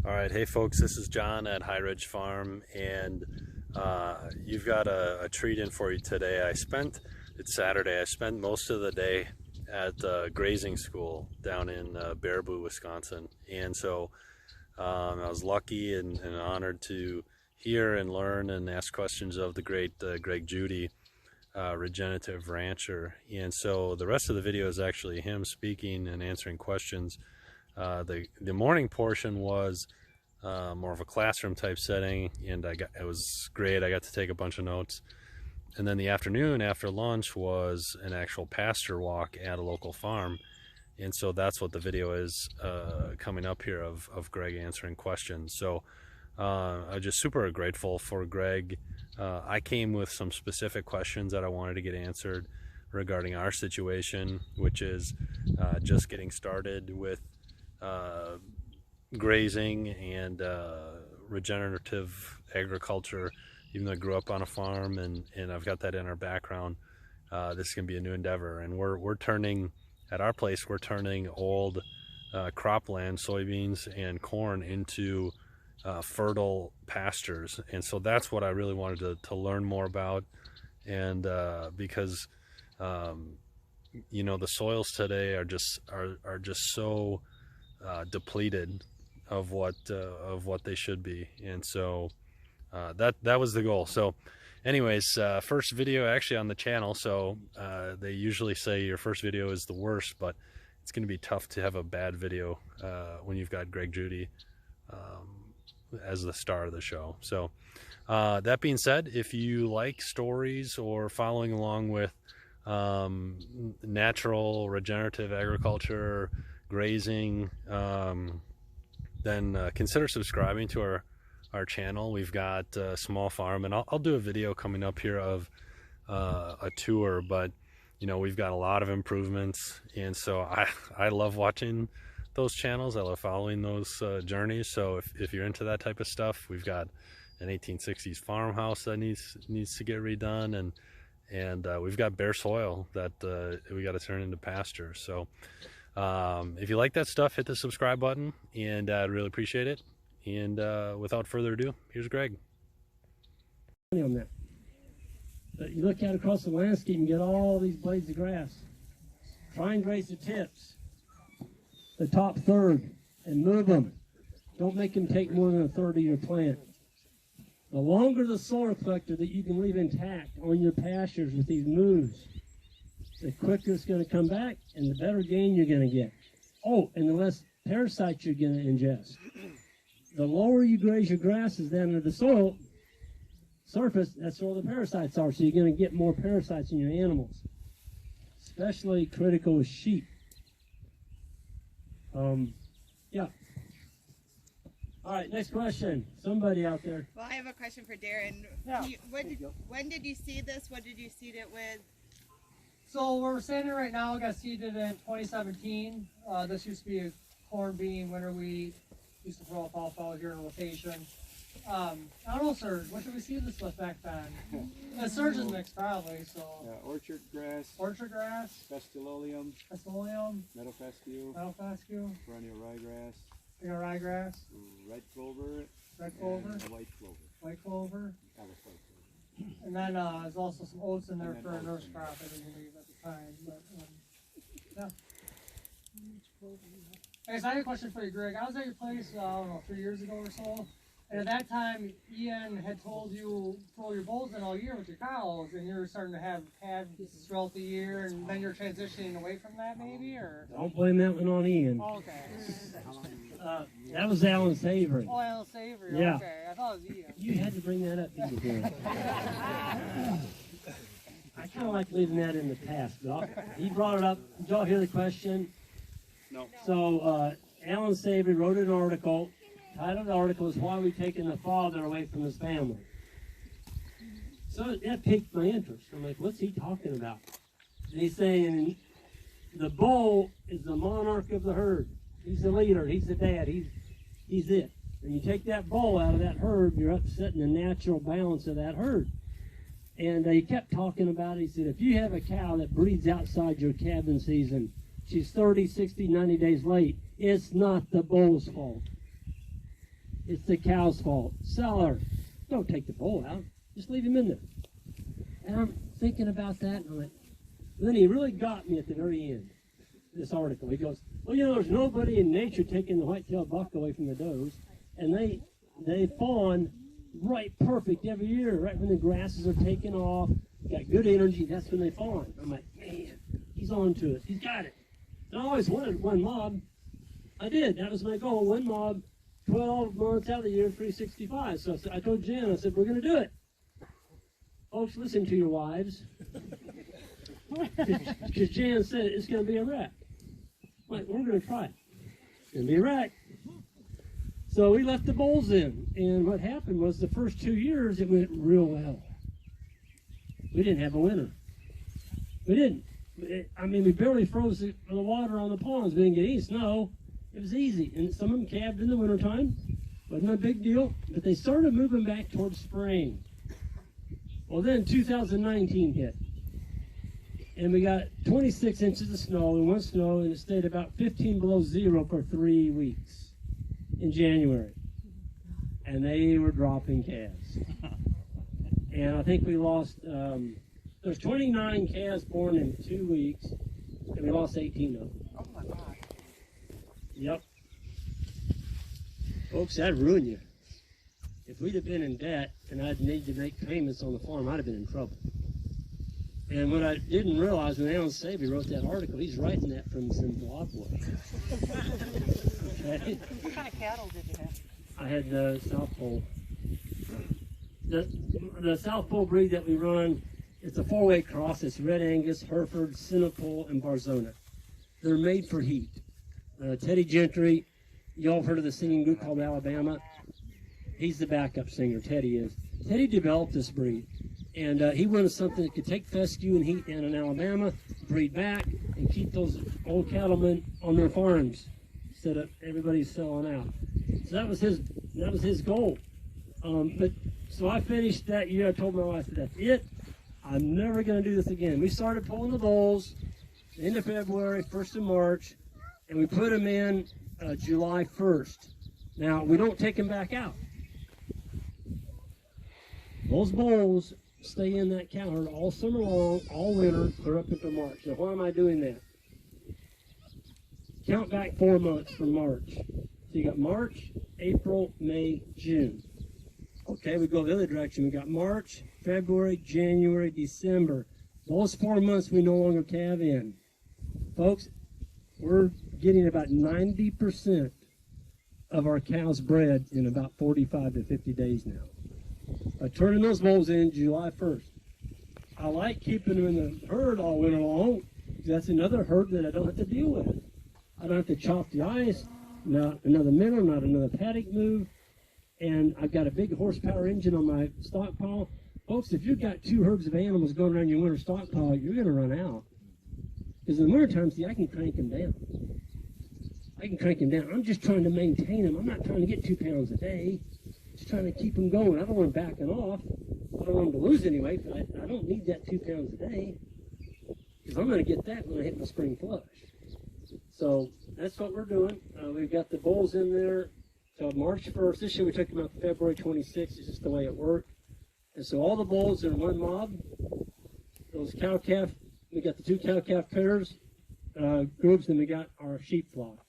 All right, hey folks, this is John at High Ridge Farm, and you've got a treat in for you today. It's Saturday, I spent most of the day at grazing school down in Baraboo, Wisconsin, and so I was lucky and honored to hear and learn and ask questions of the great Judy Regenerative Rancher. And so the rest of the video is actually him speaking and answering questions. The morning portion was more of a classroom type setting, and it was great. I got to take a bunch of notes. And then the afternoon after lunch was an actual pasture walk at a local farm. And so that's what the video is coming up here of Greg answering questions. So I'm just super grateful for Greg. I came with some specific questions that I wanted to get answered regarding our situation, which is just getting started with grazing and regenerative agriculture. Even though I grew up on a farm and I've got that in our background, this can be a new endeavor. And we're turning, at our place, we're turning old cropland, soybeans and corn into fertile pastures. And so that's what I really wanted to learn more about. And because you know, the soils today are just so depleted of what they should be. And so that was the goal. So anyways, first video actually on the channel. So they usually say your first video is the worst, but it's going to be tough to have a bad video when you've got Greg Judy as the star of the show. So that being said, if you like stories or following along with natural regenerative agriculture, grazing, then consider subscribing to our channel. We've got a small farm, and I'll do a video coming up here of a tour, but you know, we've got a lot of improvements, and so I love watching those channels. I love following those journeys. So if you're into that type of stuff, we've got an 1860s farmhouse that needs to get redone, and we've got bare soil that we got to turn into pasture. So if you like that stuff, hit the subscribe button, and I'd really appreciate it. And without further ado, here's Greg. On that. But you look out across the landscape and get all these blades of grass. Try and graze the tips, the top third, and move them. Don't make them take more than a third of your plant. The longer the soil collector that you can leave intact on your pastures with these moves, the quicker it's going to come back and the better gain you're going to get. Oh, and the less parasites you're going to ingest. The lower you graze your grasses down into the soil surface, that's where the parasites are. So you're going to get more parasites in your animals. Especially critical with sheep. Yeah. All right, next question. Somebody out there. Well, I have a question for Darren. Yeah. When did you seed this? What did you seed it with? So where we're standing right now, I got seeded in 2017. This used to be a corn, bean, winter wheat. Used to throw alfalfa out here in rotation. I don't know, sir. What did we seed this with back then? The surge's mix, probably. So. Orchard grass. Orchard grass. Pestaloleum. Pestaloleum. Meadow fescue. Meadow fescue. Perennial ryegrass. Ryegrass. Red clover. Red clover. And white clover. White clover. That was white clover. And then there's also some oats in there for a nurse crop, I believe, at the time. But, yeah. Okay, so I have a question for you, Greg. I was at your place, I don't know, 3 years ago or so. And at that time, Ian had told you throw your bulls in all year with your cows, and you're starting to have calves throughout the year, and then you're transitioning away from that, maybe, or? Don't blame that one on Ian. Oh, okay. That was Alan Savory. Oh, Alan Savory. Yeah. Okay. I thought it was Ian. You had to bring that up, didn't you? I kind of like leaving that in the past. He brought it up. Did y'all hear the question? No. So Alan Savory wrote an article. The title of the article is "Why We've Taken the Father Away from His Family." So that piqued my interest. I'm like, what's he talking about? And he's saying the bull is the monarch of the herd. He's the leader. He's the dad. He's it. And you take that bull out of that herd, you're upsetting the natural balance of that herd. And he kept talking about it. He said, if you have a cow that breeds outside your calving season, she's 30, 60, 90 days late, it's not the bull's fault. It's the cow's fault. Seller, don't take the bull out. Just leave him in there. And I'm thinking about that, and I'm like, then he really got me at the very end. This article. He goes, well, you know, there's nobody in nature taking the white-tailed buck away from the does, and they fawn right perfect every year, right when the grasses are taken off, got good energy, that's when they fawn. I'm like, man, he's on to it. He's got it. And I always wanted one mob. I did. That was my goal. One mob, 12 months out of the year, 365. So I told Jan, I said, we're going to do it. Folks, listen to your wives. Because Jan said it's going to be a wreck. I'm like, we're going to try it. It's going to be a wreck. So we left the bulls in. And what happened was the first 2 years, it went real well. We didn't have a winter. We didn't. We barely froze the water on the ponds. We didn't get any snow. It was easy. And some of them calved in the wintertime. Wasn't a big deal. But they started moving back towards spring. Well, then 2019 hit. And we got 26 inches of snow and one snow, and it stayed about 15 below zero for 3 weeks in January. And they were dropping calves. And I think we lost, there's 29 calves born in 2 weeks, and we lost 18 of them. Oh my God. Yep. Folks, that'd ruin you. If we'd have been in debt and I'd need to make payments on the farm, I'd have been in trouble. And what I didn't realize when Alan Sabey wrote that article, he's writing that from some blog work. Okay? What kind of cattle did you have? I had the South Pole. The South Pole breed that we run, it's a four-way cross. It's Red Angus, Hereford, Senecal, and Barzona. They're made for heat. Teddy Gentry, y'all have heard of the singing group called Alabama? He's the backup singer, Teddy is. Teddy developed this breed, and he wanted something that could take fescue and heat down in Alabama, breed back, and keep those old cattlemen on their farms instead of everybody selling out. So that was his goal. So I finished that year. I told my wife, that's it. I'm never going to do this again. We started pulling the bulls end of February, 1st of March, and we put them in July 1st. Now, we don't take them back out. Those bulls stay in that cow herd all summer long, all winter, clear up until March. Now, why am I doing that? Count back 4 months from March. So you got March, April, May, June. Okay, we go the other direction. We got March, February, January, December. Those 4 months we no longer calve in. Folks, we're getting about 90% of our cows bred in about 45 to 50 days now. By turning those bulls in July 1st. I like keeping them in the herd all winter long. That's another herd that I don't have to deal with. I don't have to chop the ice, not another minnow, not another paddock move. And I've got a big horsepower engine on my stockpile. Folks, if you've got 2 herds of animals going around your winter stockpile, you're going to run out. Because in the winter time, see, I can crank them down. I'm just trying to maintain them. I'm not trying to get 2 pounds a day. Just trying to keep them going. I don't want them backing off. I don't want them to lose anyway, but I don't need that 2 pounds a day. Because I'm going to get that when I hit my spring flush. So that's what we're doing. We've got the bulls in there till March 1st. This year we took them out February 26th. It's just the way it worked. And so all the bulls are in one mob. Those cow-calf, we got the 2 cow-calf pairs groups, and we got our sheep flock.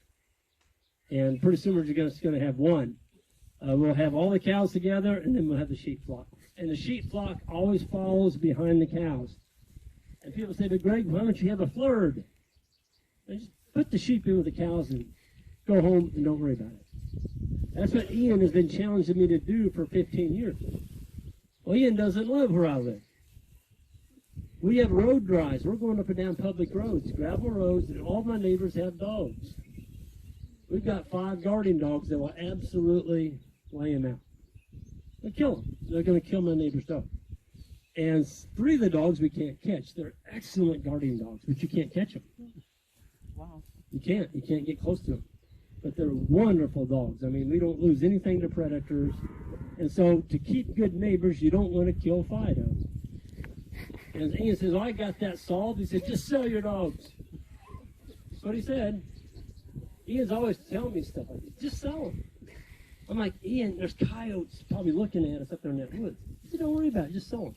And pretty soon we're just going to have one. We'll have all the cows together, and then we'll have the sheep flock. And the sheep flock always follows behind the cows. And people say, but Greg, why don't you have a flood? Just put the sheep in with the cows and go home and don't worry about it. That's what Ian has been challenging me to do for 15 years. Well, Ian doesn't live where I live. We have road drives. We're going up and down public roads, gravel roads, and all my neighbors have dogs. We've got 5 guardian dogs that will absolutely lay them out. They'll kill them. They're going to kill my neighbor's dog. And 3 of the dogs we can't catch. They're excellent guardian dogs, but you can't catch them. Wow. You can't get close to them. But they're wonderful dogs. I mean, we don't lose anything to predators. And so to keep good neighbors, you don't want to kill Fido. And Ian says, I got that solved. He said, just sell your dogs. That's what he said. Ian's always telling me stuff like this. Just sell them. I'm like, Ian, there's coyotes probably looking at us up there in that woods. He said, don't worry about it, just sow them.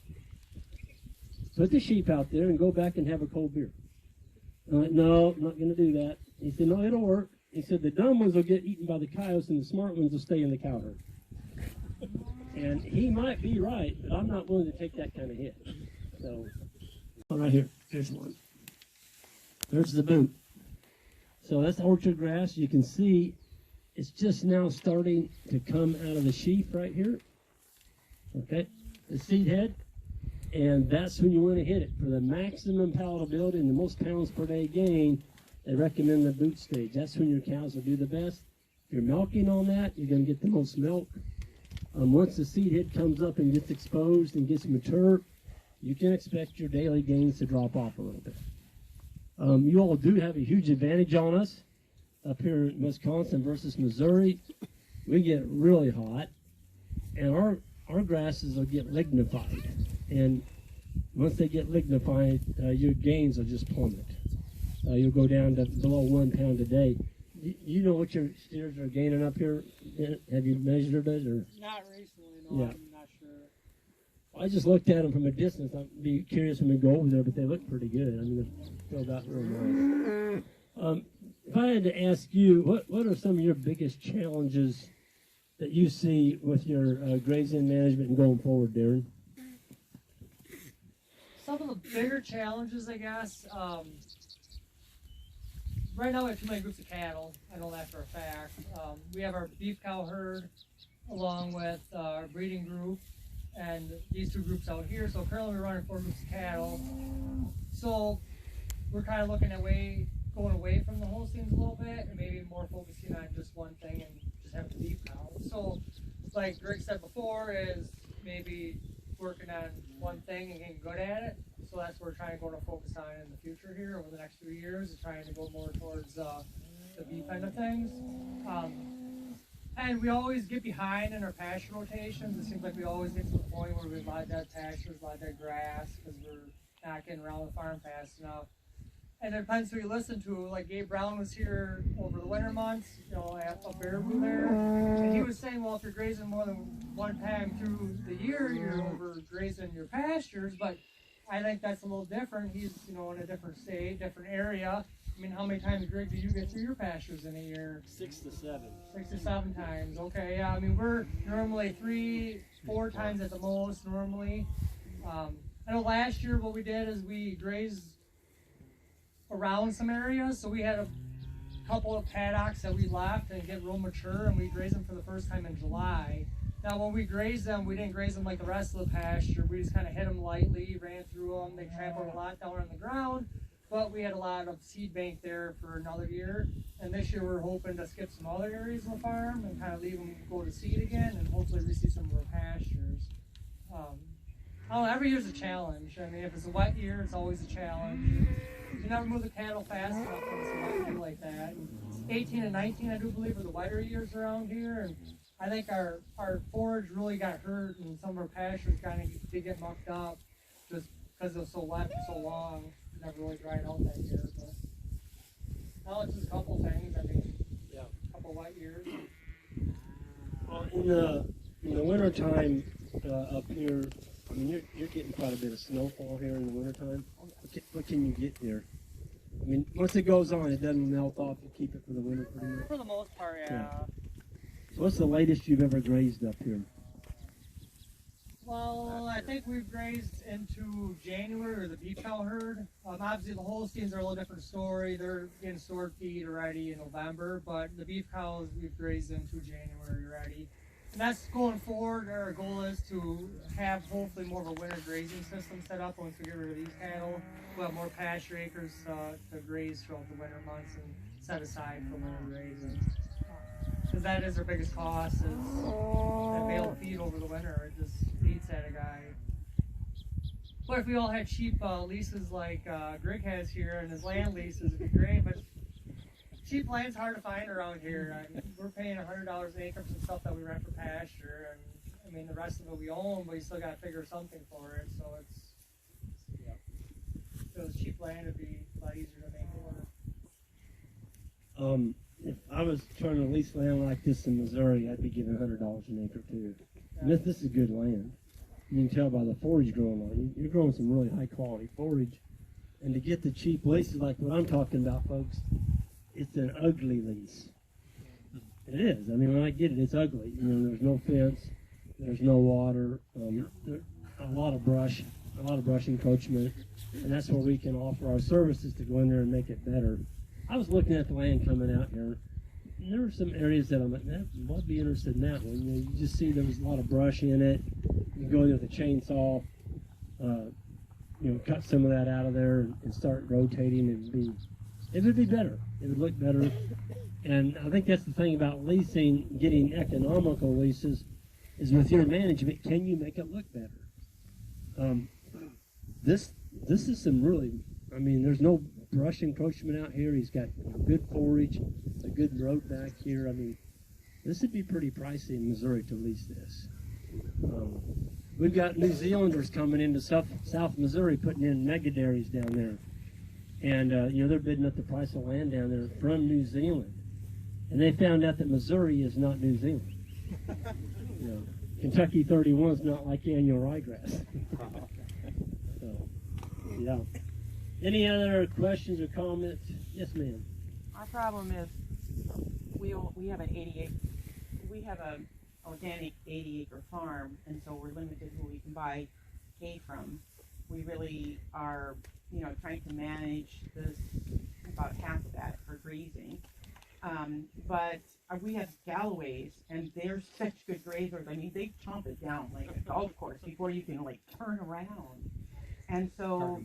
Put the sheep out there and go back and have a cold beer. I'm like, no, I'm not going to do that. He said, no, it'll work. He said, the dumb ones will get eaten by the coyotes and the smart ones will stay in the cow herd. And he might be right, but I'm not willing to take that kind of hit. So, right here, here's one. There's the boot. So that's orchard grass. You can see it's just now starting to come out of the sheath right here. Okay, the seed head. And that's when you want to hit it. For the maximum palatability and the most pounds per day gain, they recommend the boot stage. That's when your cows will do the best. If you're milking on that, you're going to get the most milk. Once the seed head comes up and gets exposed and gets mature, you can expect your daily gains to drop off a little bit. You all do have a huge advantage on us up here in Wisconsin versus Missouri. We get really hot, and our grasses will get lignified. And once they get lignified, your gains will just plummet. You'll go down to below 1 pound a day. You know what your steers are gaining up here? Have you measured it? Or? Not recently, no, Yeah. I'm not sure. I just looked at them from a distance. I'd be curious when we go over there, but they look pretty good. I mean, they're filled out real nice. If I had to ask you, what are some of your biggest challenges that you see with your grazing management and going forward, Darren? Some of the bigger challenges, I guess, right now we have too many groups of cattle. I know that for a fact. We have our beef cow herd along with our breeding group and these two groups out here. So currently we're running 4 groups of cattle. So we're kind of looking at going away from the Holsteins a little bit and maybe more focusing on just one thing and just having beef cows. So like Greg said before, is maybe working on one thing and getting good at it. So that's what we're trying to go to focus on in the future here over the next 3 years, is trying to go more towards the beef end of things. And we always get behind in our pasture rotations. It seems like we always get to the point where we have a lot of dead pastures, a lot of dead grass, because we're not getting around the farm fast enough. And it depends who you listen to. Like Gabe Brown was here over the winter months, you know, at a Baraboo there. And he was saying, well, if you're grazing more than one time through the year, you're overgrazing your pastures. But I think that's a little different. He's, you know, in a different state, different area. I mean, how many times, Greg, do you get through your pastures in a year? 6 to 7. 6 to 7 times. Okay, yeah. I mean, we're normally 3, 4 times at the most normally. I know last year what we did is we grazed around some areas, so we had a couple of paddocks that we left and get real mature, and we grazed them for the first time in July. Now when we grazed them, we didn't graze them like the rest of the pasture. We just kind of hit them lightly, ran through them. They trampled a lot down on the ground, but we had a lot of seed bank there for another year. And this year we're hoping to skip some other areas of the farm and kind of leave them go to seed again, and hopefully we see some more pastures. I don't know, every year's a challenge. I mean, if it's a wet year, it's always a challenge. You never move the cattle fast enough when it's a wet year like that. And 18 and 19, I do believe, are the wetter years around here. And I think our forage really got hurt, and some of our pastures kind of did get mucked up just because it was so wet for so long. It never really dried out that year. But now it's just a couple things. I mean, yeah, a couple wet years. Well, in the wintertime up here, I mean, you're getting quite a bit of snowfall here in the wintertime. What can you get there? I mean, once it goes on, it doesn't melt off. You keep it for the winter pretty much. For the most part, yeah. So what's the latest you've ever grazed up here? Well, I think we've grazed into January, or the beef cow herd. Obviously, the Holsteins are a little different story. They're getting stored feed already in November, but the beef cows we've grazed into January already. And that's going forward. Our goal is to have hopefully more of a winter grazing system set up once we get rid of these cattle. We'll have more pasture acres to graze throughout the winter months and set aside for winter grazing. Because that is our biggest cost, is that bale of feed over the winter. It just eats at a guy. But if we all had cheap leases like Greg has here, and his land leases, it'd be great. But cheap land's hard to find around here. I mean, we're paying $100 an acre for some stuff that we rent for pasture, and I mean the rest of it we own, but you still got to figure something for it. So it's, yeah. If it was cheap land, it'd be a lot easier to make it work. if I was trying to lease land like this in Missouri, I'd be giving $100 an acre too. And this is good land. You can tell by the forage growing on. You're growing some really high quality forage. And to get the cheap leases like what I'm talking about, folks, it's an ugly lease. It is. I mean, when I get it, it's ugly. You know, there's no fence, there's no water, a lot of brush encroachment, and that's where we can offer our services to go in there and make it better. I was looking at the land coming out here, and there were some areas that I'm like, man, I'd be interested in that one. You know, you just see there was a lot of brush in it. You go in with a chainsaw, you know, cut some of that out of there and start rotating. It would be better. It would look better. And I think that's the thing about leasing, getting economical leases, is with your management, can you make it look better? This is some really, I mean, there's no brush encroachment out here. He's got good forage, a good road back here. I mean, this would be pretty pricey in Missouri to lease this. We've got New Zealanders coming into South Missouri, putting in mega dairies down there. And, you know, they're bidding up the price of land down there from New Zealand. And they found out that Missouri is not New Zealand. You know, Kentucky 31 is not like annual ryegrass. So, yeah. Any other questions or comments? Yes, ma'am. Our problem is we have an organic 80-acre farm, and so we're limited who we can buy hay from. We really are, you know, trying to manage this, about half of that for grazing. But we have Galloways, and they're such good grazers. I mean, they chomp it down like a golf course before you can like turn around. And so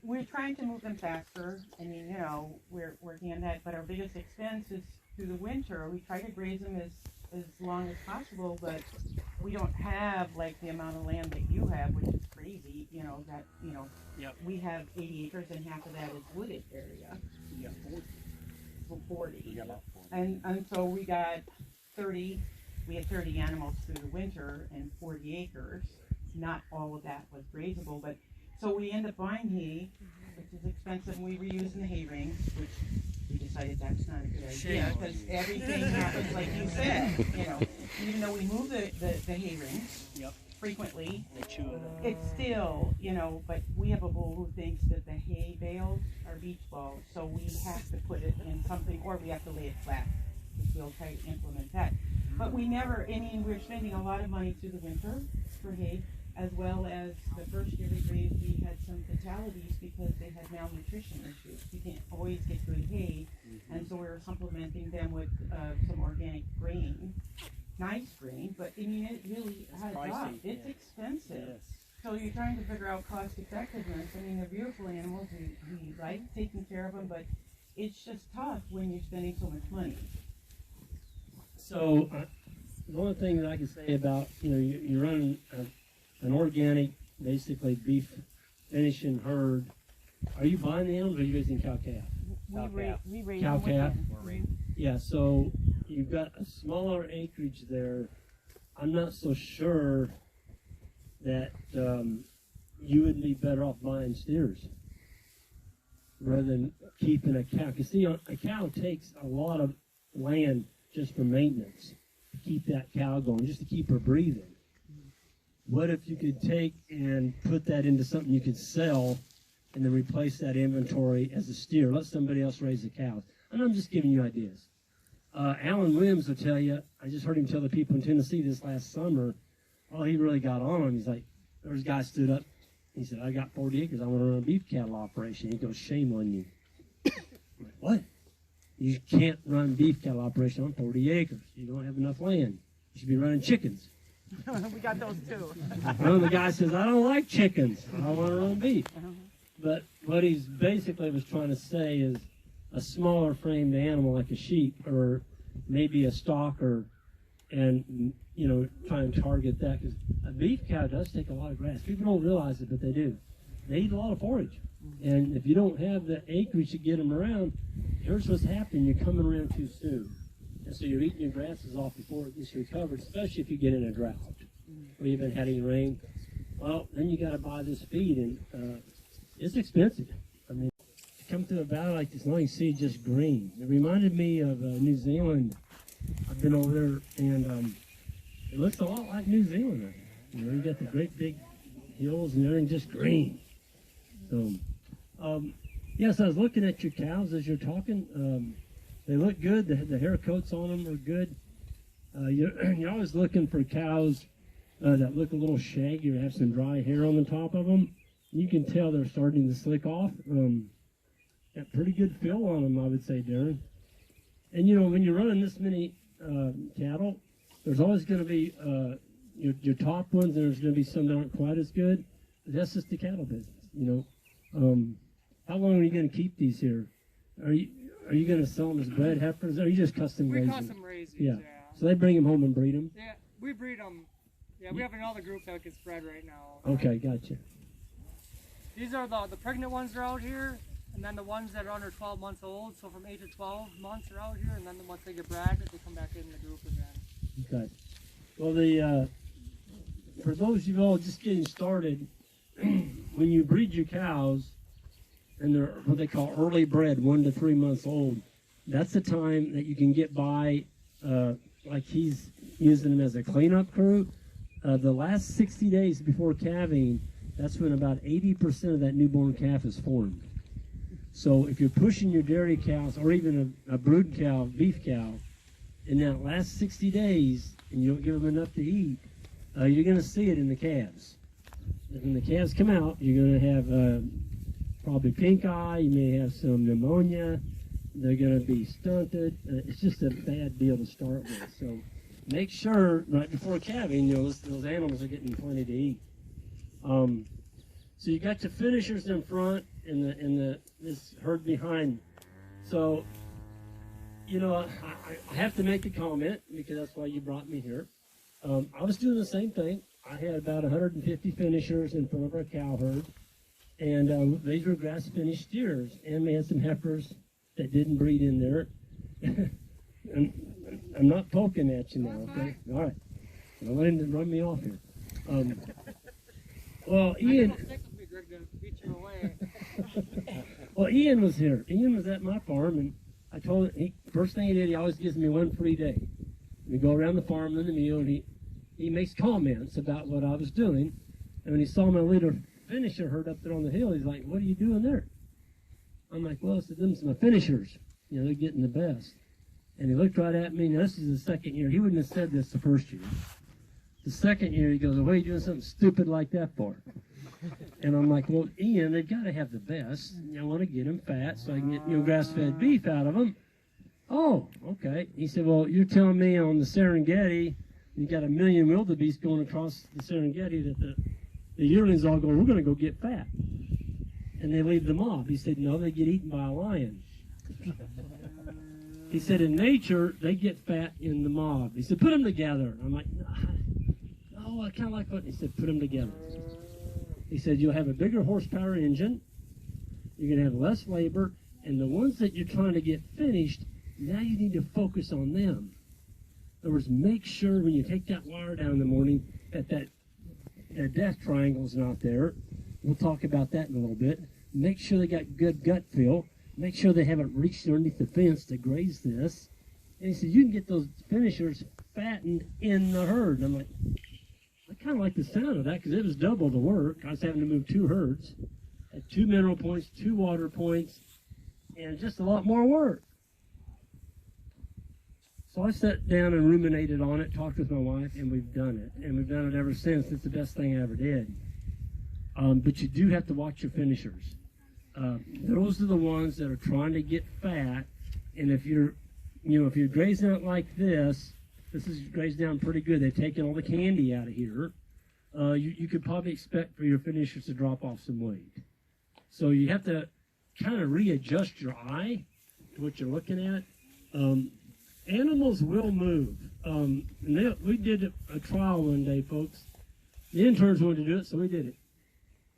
we're trying to move them faster. I mean, you know, we're working on that. But our biggest expense is through the winter. We try to graze them as long as possible, but we don't have like the amount of land that you have, which is crazy. You know that, you know, Yep. we have 80 acres, and half of that is wooded area. You got 40. 40. You got about 40. And so we got 30, we had 30 animals through the winter and 40 acres. Not all of that was grazable, but so we end up buying hay, which is expensive, and we were using the hay rings, which we decided that's not a good idea because everything happens like you said, you know, even though we move the hay rings frequently, it's still, you know, but we have a bull who thinks that the hay bales are beach balls, so we have to put it in something, or we have to lay it flat, which we'll try to implement that. But we never, I mean, we're spending a lot of money through the winter for hay, as well as the first year we grazed, we had some fatalities because they had malnutrition issues. You can't always get good hay, and so we were supplementing them with some organic grain. Nice grain, but I mean, it really has up. It's expensive. Yes. So you're trying to figure out cost effectiveness. I mean, they're beautiful animals. We like taking care of them, but it's just tough when you're spending so much money. So the only thing that I can say about, you know, you're running an organic, basically beef finishing herd. Are you buying the animals or are you raising cow-calf? We raise Cow-calf? them. Yeah, so you've got a smaller acreage there. I'm not so sure that you would be better off buying steers rather than keeping a cow. Because see, a cow takes a lot of land just for maintenance to keep that cow going, just to keep her breathing. What if you could take and put that into something you could sell and then replace that inventory as a steer? Let somebody else raise the cows. And I'm just giving you ideas. Alan Williams will tell you, I just heard him tell the people in Tennessee this last summer, oh, he really got on him. He's like, there was a guy stood up. He said, I got 40 acres. I want to run a beef cattle operation. He goes, shame on you. I'm like, what? You can't run beef cattle operation on 40 acres. You don't have enough land. You should be running chickens. We got those too. Well, the guy says, I don't like chickens. I want to run beef. But what he's basically was trying to say is a smaller framed animal like a sheep or maybe a stalker, and, you know, try and target that. Because a beef cow does take a lot of grass. People don't realize it, but they do. They eat a lot of forage. And if you don't have the acreage to get them around, here's what's happening. You're coming around too soon. And so you're eating your grasses off before it gets recovered, especially if you get in a drought or you've been having rain. Well, then you got to buy this feed, and it's expensive. I mean, come through a valley like this, and all you see is just green. It reminded me of New Zealand. I've been over there, and it looks a lot like New Zealand. You know, you got the great big hills and everything just green. So, yes, I was looking at your cows as you're talking. They look good. The hair coats on them are good. You're always looking for cows that look a little shaggy or have some dry hair on the top of them. You can tell they're starting to slick off. Got pretty good feel on them, I would say, Darren. And you know, when you're running this many cattle, there's always going to be your top ones, and there's going to be some that aren't quite as good. But that's just the cattle business, you know. How long are you going to keep these here? Are you going to sell them as bred heifers, or are you just custom raising? We custom raise these, yeah. So they bring them home and breed them? Yeah, we breed them. Yeah, we have another group that gets bred right now. Okay, gotcha. These are the pregnant ones are out here, and then the ones that are under 12 months old. So from 8 to 12 months are out here, and then once they get bred, they come back in the group again. Okay. Well, for those of you all just getting started, when you breed your cows, and they're what they call early bred, 1 to 3 months old, that's the time that you can get by, like he's using them as a cleanup crew. The last 60 days before calving, that's when about 80% of that newborn calf is formed. So if you're pushing your dairy cows, or even a brood cow, beef cow, in that last 60 days, and you don't give them enough to eat, you're going to see it in the calves. When the calves come out, you're going to have probably pink eye, you may have some pneumonia, they're going to be stunted. It's just a bad deal to start with. So make sure right before calving, you know, those animals are getting plenty to eat. So you got your finishers in front and this herd behind. So, you know, I have to make a comment because that's why you brought me here. I was doing the same thing. I had about 150 finishers in front of our cow herd, and these were grass finished steers, and we had some heifers that didn't breed in there. I'm not poking at you now, okay? All right. I'll let him run me off here. Well, Ian. Well, Ian was here. Ian was at my farm, and I told him, first thing he did, he always gives me one free day. We go around the farm in the meal, and he makes comments about what I was doing. And when he saw my little finisher herd up there on the hill, he's like, "What are you doing there?" I'm like, "Well, I said, them's my finishers. You know, they're getting the best." And he looked right at me. Now, this is the second year. He wouldn't have said this the first year. The second year, he goes, "Well, what are you doing something stupid like that for?" And I'm like, "Well, Ian, they've got to have the best. I want to get them fat so I can get, you know, grass-fed beef out of them." "Oh, okay." He said, "Well, you're telling me on the Serengeti, you got 1 million wildebeest going across the Serengeti that the yearlings all go, we're going to go get fat." And they leave the mob. He said, "No, they get eaten by a lion." He said, "In nature, they get fat in the mob." He said, "Put them together." I'm like, "No, I kind of like what." He said, "Put them together." He said, "You'll have a bigger horsepower engine. You're going to have less labor. And the ones that you're trying to get finished, now you need to focus on them." In other words, make sure when you take that wire down in the morning that their death triangle's not there. We'll talk about that in a little bit. Make sure they got good gut feel. Make sure they haven't reached underneath the fence to graze this." And he said, "You can get those finishers fattened in the herd." And I'm like, I kind of like the sound of that because it was double the work. I was having to move 2 herds, at 2 mineral points, 2 water points, and just a lot more work. So I sat down and ruminated on it, talked with my wife, and we've done it. And we've done it ever since. It's the best thing I ever did. But you do have to watch your finishers. Those are the ones that are trying to get fat. And if you're grazing out like this is grazed down pretty good. They've taken all the candy out of here. You could probably expect for your finishers to drop off some weight. So you have to kind of readjust your eye to what you're looking at. Animals will move. We did a trial one day, folks. The interns wanted to do it, so we did it.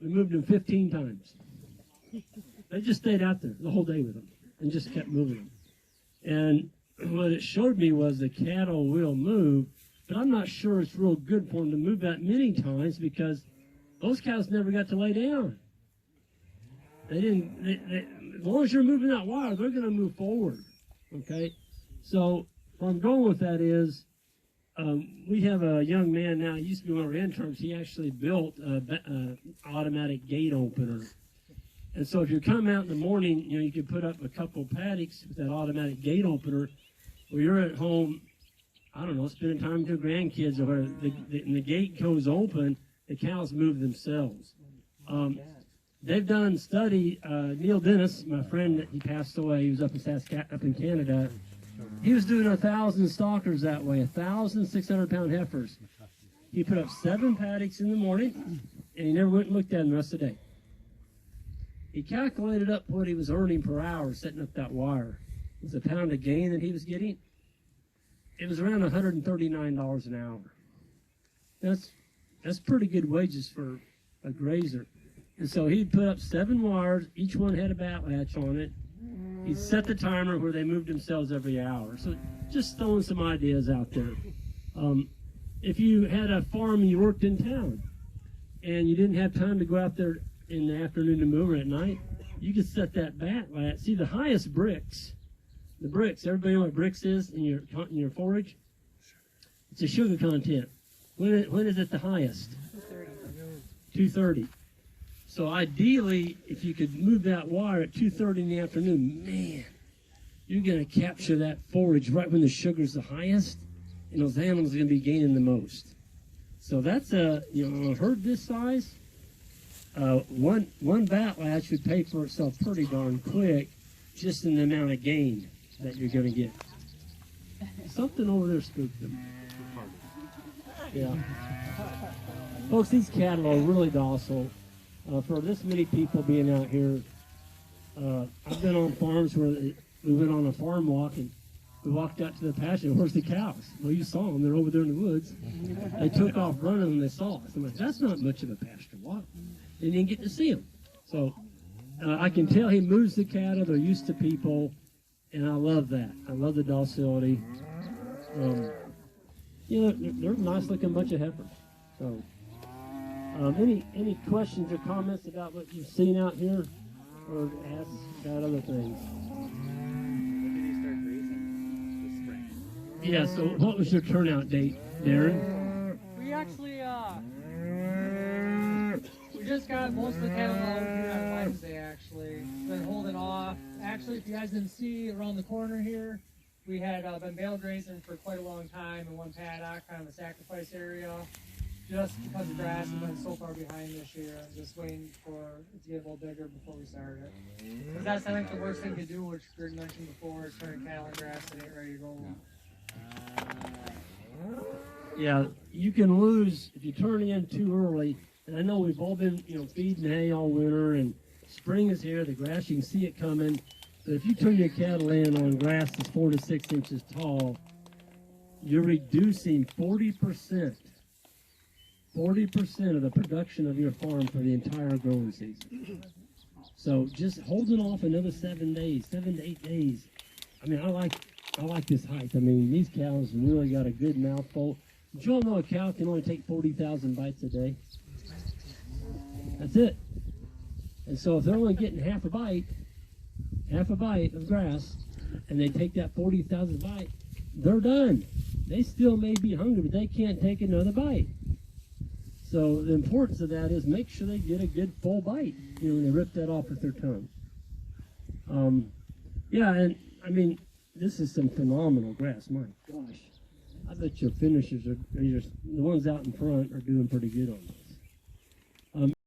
We moved them 15 times. They just stayed out there the whole day with them and just kept moving them. And what it showed me was the cattle will move, but I'm not sure it's real good for them to move that many times because those cows never got to lay down. as long as you're moving that wire, they're going to move forward. Okay, so where I'm going with that is, we have a young man now. He used to be one of our interns. He actually built a automatic gate opener. And so if you come out in the morning, you can put up a couple paddocks with that automatic gate opener, where you're at home, I don't know, spending time with your grandkids, or whatever. And the gate goes open, the cows move themselves. They've done study. Neil Dennis, my friend, he passed away. He was up in Canada. He was doing 1,000 stalkers that way, 1,600-pound heifers. He put up 7 paddocks in the morning, and he never went and looked at them the rest of the day. He calculated up what he was earning per hour setting up that wire. It was a pound of gain that he was getting. It was around $139 an hour. That's pretty good wages for a grazer. And so he'd put up 7 wires. Each one had a bat latch on it. He'd set the timer where they moved themselves every hour. So just throwing some ideas out there. If you had a farm and you worked in town and you didn't have time to go out there in the afternoon to move, or at night, you could set that bat latch. See, the highest bricks, everybody know what bricks is in your forage? It's a sugar content. When is it the highest? 2:30. So ideally, if you could move that wire at 2:30 in the afternoon, man, you're going to capture that forage right when the sugar's the highest, and those animals are going to be gaining the most. So that's a herd this size. One bat latch would pay for itself pretty darn quick, just in the amount of gain that you're going to get. Something over there spooked them. Yeah. Folks, these cattle are really docile. For this many people being out here, I've been on farms where we went on a farm walk and we walked out to the pasture. Where's the cows? Well, you saw them. They're over there in the woods. They took off running when they saw us. I'm like, that's not much of a pasture walk. They didn't get to see them. So I can tell he moves the cattle. They're used to people, and I love that. I love the docility. They're a nice-looking bunch of heifers. So. Any questions or comments about what you've seen out here, or ask about other things? When did you start grazing this spring? Yeah. So, what was your turnout date, Darren? We actually, we just got most of the cattle out here on Wednesday, actually. Been holding off. Actually, if you guys didn't see, around the corner here, we had been bale grazing for quite a long time in one paddock, kind of a sacrifice area. Just because the grass has been so far behind this year, I'm just waiting for it to get a little bigger before we start it. Because that's, I think, the worst thing to do, which Greg mentioned before, is turning cattle and grass that ain't ready to go. Yeah, you can lose if you turn in too early. And I know we've all been, feeding hay all winter, and spring is here. The grass, you can see it coming. But if you turn your cattle in on grass that's 4 to 6 inches tall, you're reducing 40%. 40% of the production of your farm for the entire growing season. So just holding off another 7 days, 7 to 8 days. I mean, I like this height. I mean, these cows really got a good mouthful. Did you all know a cow can only take 40,000 bites a day? That's it. And so if they're only getting half a bite of grass, and they take that 40,000 bite, they're done. They still may be hungry, but they can't take another bite. So the importance of that is make sure they get a good full bite, when they rip that off with their tongue. Yeah, and I mean, this is some phenomenal grass. My gosh, I bet your finishers the ones out in front are doing pretty good on this.